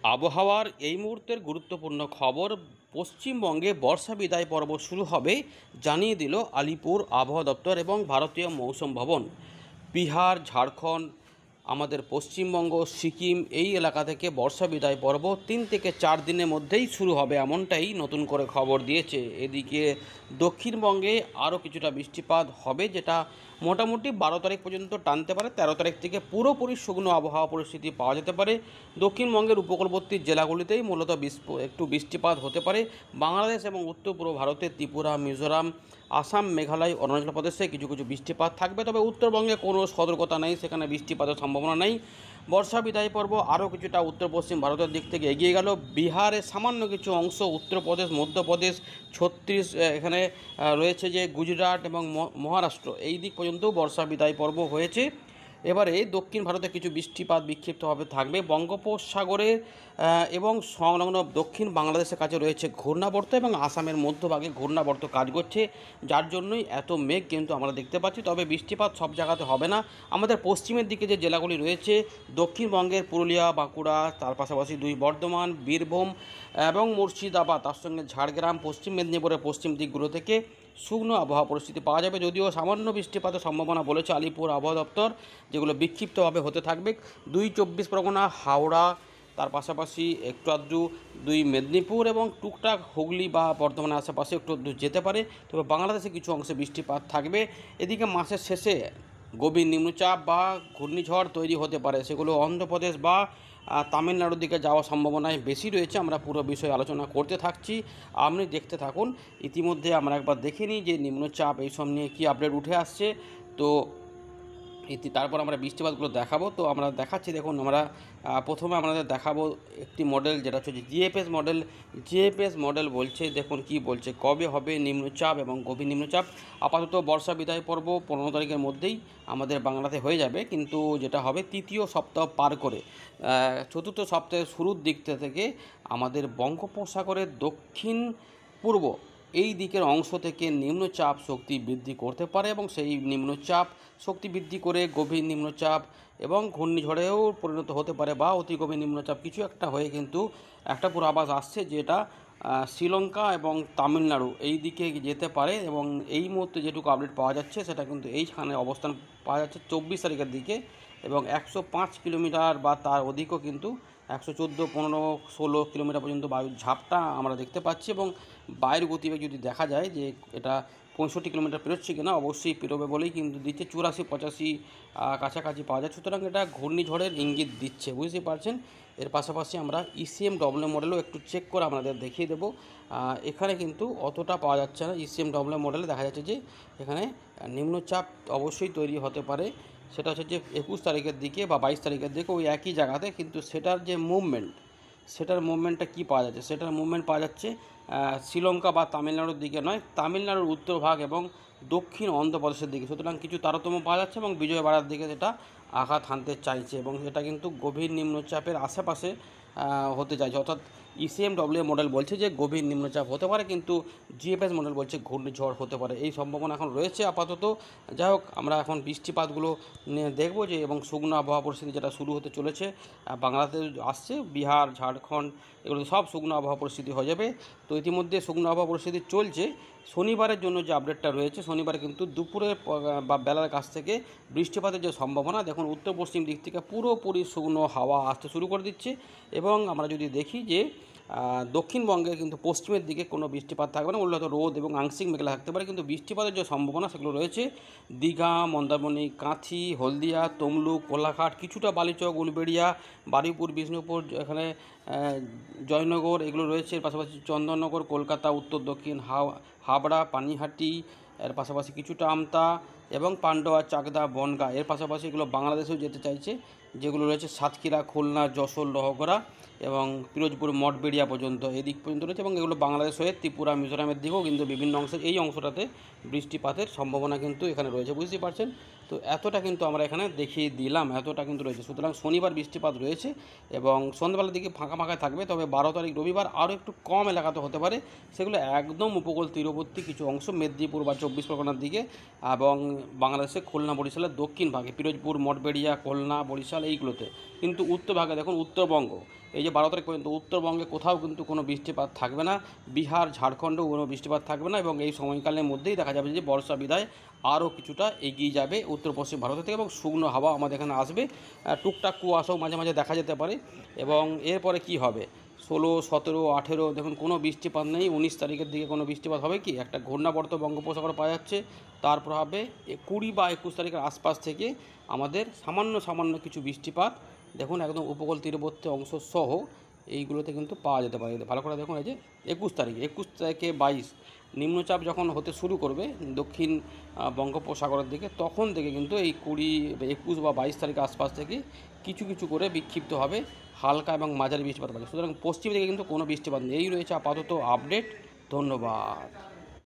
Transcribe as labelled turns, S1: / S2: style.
S1: আবহাওয়ার এই মুহূর্তের গুরুত্বপূর্ণ খবর। পশ্চিমবঙ্গে বর্ষা বিদায় পর্ব শুরু হবে জানিয়ে দিল আলিপুর আবহাওয়া দপ্তর এবং ভারতীয় মৌসুম ভবন। বিহার, ঝাড়খণ্ড, আমাদের পশ্চিমবঙ্গ, সিকিম এই এলাকা থেকে বর্ষা বিদায় পর্ব 3 থেকে 4 দিনের মধ্যেই শুরু হবে, এমনটাই নতুন করে খবর দিয়েছে। এদিকে দক্ষিণবঙ্গে আরও কিছুটা বৃষ্টিপাত হবে, যেটা মোটামুটি 12 তারিখ পর্যন্ত টানতে পারে। 13 তারিখ থেকে পুরোপুরি শুকনো আবহাওয়া পরিস্থিতি পাওয়া যেতে পারে। দক্ষিণবঙ্গের উপকূলবর্তী জেলাগুলিতেই মূলত একটু বৃষ্টিপাত হতে পারে। বাংলাদেশ এবং উত্তর পূর্ব ভারতের ত্রিপুরা, মিজোরাম, আসাম, মেঘালয়, অরুণাচল প্রদেশে কিছু কিছু বৃষ্টিপাত থাকবে, তবে উত্তরবঙ্গে কোনো সতর্কতা নেই, সেখানে বৃষ্টিপাতের সম্ভাবনা নেই। বর্ষা বিদায় পর্ব আরও কিছুটা উত্তর পশ্চিম ভারতের দিক থেকে এগিয়ে গেল। বিহারের সামান্য কিছু অংশ, উত্তরপ্রদেশ, মধ্যপ্রদেশ, ছত্তিশ, এখানে রয়েছে যে গুজরাট এবং মহারাষ্ট্র, এই দিক পর্যন্ত বর্ষা বিদায় পর্ব হয়েছে। এবারে দক্ষিণ ভারতে কিছু বৃষ্টিপাত বিক্ষিপ্তভাবে থাকবে। বঙ্গোপসাগরে এবং সংলগ্ন দক্ষিণ বাংলাদেশের কাছে রয়েছে ঘূর্ণাবর্ত এবং আসামের মধ্যভাগে ঘূর্ণাবর্ত কাজ করছে, যার জন্যই এত মেঘ কিন্তু আমরা দেখতে পাচ্ছি। তবে বৃষ্টিপাত সব জায়গাতে হবে না। আমাদের পশ্চিমের দিকে যে জেলাগুলি রয়েছে, দক্ষিণবঙ্গের পুরুলিয়া, বাঁকুড়া, তার পাশাপাশি 2 বর্ধমান, বীরভূম এবং মুর্শিদাবাদ, তার সঙ্গে ঝাড়গ্রাম, পশ্চিম মেদিনীপুরের পশ্চিম দিকগুলো থেকে শুকনো আবহাওয়া পরিস্থিতি পাওয়া যাবে। যদিও সামান্য বৃষ্টিপাতের সম্ভাবনা বলেছে আলিপুর আবহাওয়া দপ্তর, যেগুলো বিক্ষিপ্তভাবে হতে থাকবে। 2 চব্বিশ পরগনা, হাওড়া, তার পাশাপাশি একটু আধটু 2 মেদিনীপুর এবং টুকটাক হুগলি বা বর্ধমানের আশেপাশে একটু আধটু যেতে পারে। তবে বাংলাদেশে কিছু অংশে বৃষ্টিপাত থাকবে। এদিকে মাসের শেষে গভীর নিম্নচাপ বা ঘূর্ণিঝড় তৈরি হতে পারে, সেগুলো অন্ধ্রপ্রদেশ বা তামিলনাড়ুর দিকে যাওয়ার সম্ভাবনায় বেশি রয়েছে। আমরা পুরো বিষয়ে আলোচনা করতে থাকছি, আপনি দেখতে থাকুন। ইতিমধ্যে আমরা একবার দেখে নিই যে নিম্নচাপ এইসব নিয়ে কী আপডেট উঠে আসছে। তো তারপর আমরা বৃষ্টিপাতগুলো দেখাবো। তো আমরা দেখাচ্ছি, দেখুন আমরা প্রথমে আপনাদের দেখাবো একটি মডেল, যেটা হচ্ছে জিএফএস মডেল। জিএফএস মডেল বলছে, দেখুন কি বলছে, কবে হবে নিম্নচাপ এবং গভীর নিম্নচাপ। আপাতত বর্ষা বিদায় পর্ব 15 তারিখের মধ্যেই আমাদের বাংলাতে হয়ে যাবে, কিন্তু যেটা হবে তৃতীয় সপ্তাহ পার করে চতুর্থ সপ্তাহের শুরুর দিক থেকে আমাদের বঙ্গোপসাগরের দক্ষিণ পূর্ব এই দিকের অংশ থেকে নিম্নচাপ শক্তি বৃদ্ধি করতে পারে এবং সেই নিম্নচাপ শক্তি বৃদ্ধি করে গভীর নিম্নচাপ এবং ঘূর্ণিঝড়েও পরিণত হতে পারে, বা অতি গভীর নিম্নচাপ কিছু একটা হয়ে কিন্তু একটা পূর্বাভাস আসছে, যেটা শ্রীলঙ্কা এবং তামিলনাড়ু এই দিকে যেতে পারে। এবং এই মুহূর্তে যেটুকু আপডেট পাওয়া যাচ্ছে সেটা কিন্তু এইখানে অবস্থান পাওয়া যাচ্ছে 24 তারিখের দিকে, এবং 105 কিলোমিটার বা তার অধিকও কিন্তু 114, 15, 16 কিলোমিটার পর্যন্ত বায়ুর ঝাপটা আমরা দেখতে পাচ্ছি। এবং বায়ুর গতিবেগ যদি দেখা যায় যে এটা 65 কিলোমিটার পেরোচ্ছে কিনা, অবশ্যই পেরোবে বলেই কিন্তু দিচ্ছে। 84, 85 কাছাকাছি পাওয়া যায়, সুতরাং এটা ঘূর্ণিঝড়ের ইঙ্গিত দিচ্ছে, বুঝতে পারছেন। এর পাশাপাশি আমরা ইসিএমডব্লিউ মডেলও একটু চেক করে আপনাদের দেখিয়ে দেবো। এখানে কিন্তু অতটা পাওয়া যাচ্ছে না। ইসিএমডব্লিউ মডেলে দেখা যাচ্ছে যে এখানে নিম্নচাপ অবশ্যই তৈরি হতে পারে, সেটা হচ্ছে যে 21 তারিখের দিকে বা 22 তারিখের দিকে ওই একই জায়গাতে, কিন্তু সেটার যে মুভমেন্টটা কী পাওয়া যাচ্ছে, সেটার মুভমেন্ট পাওয়া যাচ্ছে শ্রীলঙ্কা বা তামিলনাড়ুর দিকে নয়, তামিলনাড়ুর উত্তর ভাগ এবং দক্ষিণ অন্ধ্রপ্রদেশের দিকে। সুতরাং কিছু তারতম্য পাওয়া যাচ্ছে এবং বিজয়বাড়ার দিকে যেটা আঘাত হানতে চাইছে, এবং সেটা কিন্তু গভীর নিম্নচাপের আশেপাশে হতে চাইছে। অর্থাৎ ইসিএমডব্লিউ মডেল বলছে যে গভীর নিম্নচাপ হতে পারে, কিন্তু জিএফএস মডেল বলছে ঘূর্ণিঝড় হতে পারে। এই সম্ভাবনা এখন রয়েছে আপাতত। যাই হোক, আমরা এখন বৃষ্টিপাতগুলো নিয়ে দেখব যে, এবং শুকনো আবহাওয়া পরিস্থিতি যেটা শুরু হতে চলেছে বাংলাতে আসছে, বিহার, ঝাড়খণ্ড এগুলো সব শুকনো আবহাওয়া পরিস্থিতি হয়ে যাবে। তো ইতিমধ্যে শুকনো আবহাওয়া পরিস্থিতি চলছে। শনিবারের জন্য যে আপডেটটা রয়েছে, শনিবারে কিন্তু দুপুরে বা বেলার কাছ থেকে বৃষ্টিপাতের যে সম্ভাবনা, দেখুন উত্তর পশ্চিম দিক থেকে পুরোপুরি শুকনো হাওয়া আসতে শুরু করে দিচ্ছে। এবং আমরা যদি দেখি যে দক্ষিণবঙ্গে কিন্তু পশ্চিমের দিকে কোনো বৃষ্টিপাত থাকবে না, উল্লেখ রোদ এবং আংশিক মেঘলা থাকতে পারে, কিন্তু বৃষ্টিপাতের যে সম্ভাবনা সেগুলো রয়েছে দীঘা, মন্দারমণি, কাঁথি, হলদিয়া, তমলুক, কোলাঘাট, কিছুটা বালিচক, উলবেড়িয়া, বারুইপুর, বিষ্ণুপুর, এখানে জয়নগর এগুলো রয়েছে। এর পাশাপাশি চন্দননগর, কলকাতা, উত্তর দক্ষিণ হাবড়া, পানিহাটি, এর পাশাপাশি কিছুটা আমতা এবং পান্ডুয়া, চাকদা, বনগাঁ, এর পাশাপাশি এগুলো বাংলাদেশেও যেতে চাইছে, যেগুলো রয়েছে সাতক্ষীরা, খুলনা, যশোর, লোহগড়া এবং পিরোজপুর, মঠবেড়িয়া পর্যন্ত, এই দিক পর্যন্ত রয়েছে। এবং এগুলো বাংলাদেশ হয়ে ত্রিপুরা, মিজোরামের দিকেও কিন্তু বিভিন্ন অংশে এই অংশটাতে বৃষ্টিপাতের সম্ভাবনা কিন্তু এখানে রয়েছে, বুঝতে পারছেন। তো তো এতটা কিন্তু আমরা এখানে দেখিয়ে দিলাম, এতটা কিন্তু রয়েছে। সুতরাং শনিবার বৃষ্টিপাত রয়েছে এবং সন্ধ্যাবেলার দিকে ফাঁকা ফাঁকা থাকবে। তবে 12 তারিখ রবিবার আরও একটু কম এলাকাতে হতে পারে, সেগুলো একদম উপকূল তীরবর্তী কিছু অংশ মেদিনীপুর বা 24 পরগনার দিকে এবং বাংলাদেশের খুলনা বরিশালের দক্ষিণ ভাগে, পিরোজপুর, মঠবেড়িয়া, খুলনা, বরিশাল এইগুলোতে। কিন্তু উত্তর ভাগে দেখুন উত্তরবঙ্গ, এই যে 12 তারিখ পর্যন্ত উত্তরবঙ্গে কোথাও কিন্তু কোনো বৃষ্টিপাত থাকবে না, বিহার, ঝাড়খণ্ডেও কোনো বৃষ্টিপাত থাকবে না এবং এই সময়কালের মধ্যেই দেখা যাবে যে বর্ষা বিদায় আরও কিছুটা এগিয়ে যাবে উত্তর পশ্চিম ভারত থেকে এবং শুকনো হাওয়া আমাদের এখানে আসবে। টুকটাক কুয়াশাও মাঝে মাঝে দেখা যেতে পারে। এবং এরপরে কি হবে 16, 17, 18 দেখুন কোনো বৃষ্টিপাত নেই। 19 তারিখের দিকে কোনো বৃষ্টিপাত হবে কি, একটা ঘূর্ণাবর্ত বঙ্গোপসাগরে পাওয়া যাচ্ছে, তার প্রভাবে 20 বা 21 তারিখের আশপাশ থেকে আমাদের সামান্য সামান্য কিছু বৃষ্টিপাত দেখুন একদম উপকূল তীরবর্তী অংশ সহ এইগুলোতে কিন্তু পাওয়া যেতে পারে। ভালো করে দেখুন, এই যে 21 থেকে 22 নিম্নচাপ যখন হতে শুরু করবে দক্ষিণ বঙ্গোপসাগরের দিকে, তখন থেকে কিন্তু এই 20, 21 বা 22 তারিখের আশপাশ থেকে কিছু কিছু করে বিক্ষিপ্তভাবে হালকা এবং মাঝারি বৃষ্টিপাত পাবে। সুতরাং পশ্চিম দিকে কিন্তু কোনো বৃষ্টিপাত নেই। এই রয়েছে আপাতত আপডেট। ধন্যবাদ।